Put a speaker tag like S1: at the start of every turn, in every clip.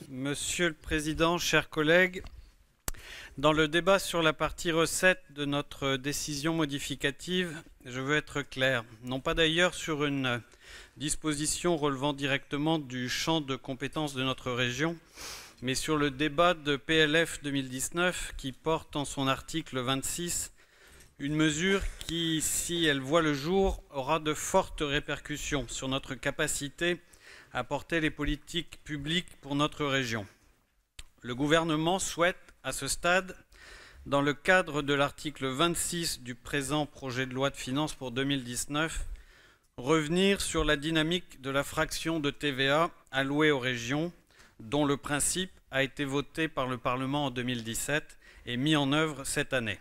S1: Monsieur le Président, chers collègues, dans le débat sur la partie recette de notre décision modificative, je veux être clair, non pas d'ailleurs sur une disposition relevant directement du champ de compétences de notre région, mais sur le débat de PLF 2019 qui porte en son article 26 une mesure qui, si elle voit le jour, aura de fortes répercussions sur notre capacité à porter les politiques publiques pour notre région. Le gouvernement souhaite, à ce stade, dans le cadre de l'article 26 du présent projet de loi de finances pour 2019, revenir sur la dynamique de la fraction de TVA allouée aux régions, dont le principe a été voté par le Parlement en 2017 et mis en œuvre cette année.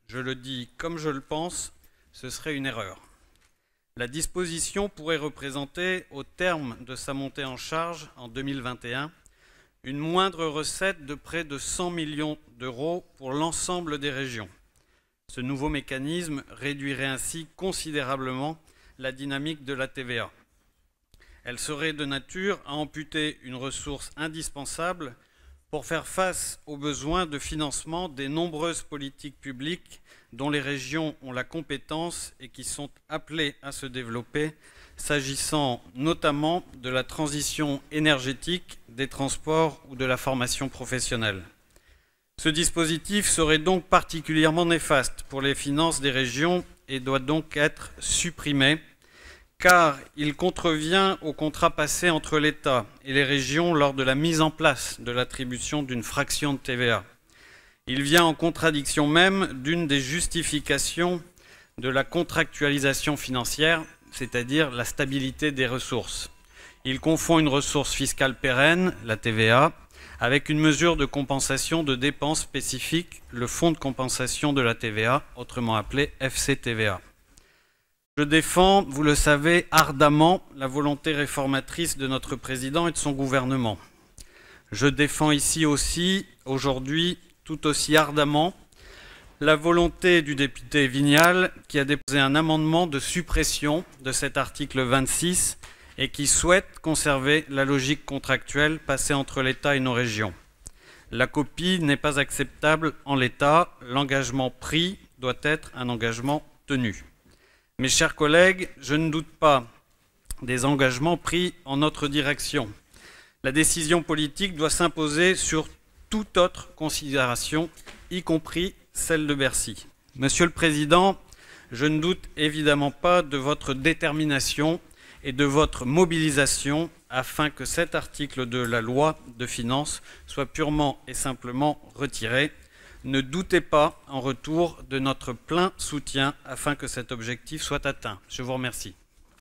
S1: Je le dis comme je le pense, ce serait une erreur. La disposition pourrait représenter, au terme de sa montée en charge en 2021, une moindre recette de près de 100 millions d'euros pour l'ensemble des régions. Ce nouveau mécanisme réduirait ainsi considérablement la dynamique de la TVA. Elle serait de nature à amputer une ressource indispensable pour faire face aux besoins de financement des nombreuses politiques publiques dont les régions ont la compétence et qui sont appelées à se développer, s'agissant notamment de la transition énergétique, des transports ou de la formation professionnelle. Ce dispositif serait donc particulièrement néfaste pour les finances des régions et doit donc être supprimé, car il contrevient au contrat passé entre l'État et les régions lors de la mise en place de l'attribution d'une fraction de TVA. Il vient en contradiction même d'une des justifications de la contractualisation financière, c'est-à-dire la stabilité des ressources. Il confond une ressource fiscale pérenne, la TVA, avec une mesure de compensation de dépenses spécifiques, le Fonds de compensation de la TVA, autrement appelé FCTVA. Je défends, vous le savez, ardemment la volonté réformatrice de notre président et de son gouvernement. Je défends ici aussi, aujourd'hui, tout aussi ardemment, la volonté du député Vignal qui a déposé un amendement de suppression de cet article 26 et qui souhaite conserver la logique contractuelle passée entre l'État et nos régions. La copie n'est pas acceptable en l'état, l'engagement pris doit être un engagement tenu. Mes chers collègues, je ne doute pas des engagements pris en notre direction. La décision politique doit s'imposer sur toute autre considération, y compris celle de Bercy. Monsieur le Président, je ne doute évidemment pas de votre détermination et de votre mobilisation afin que cet article de la loi de finances soit purement et simplement retiré. Ne doutez pas en retour de notre plein soutien afin que cet objectif soit atteint. Je vous remercie.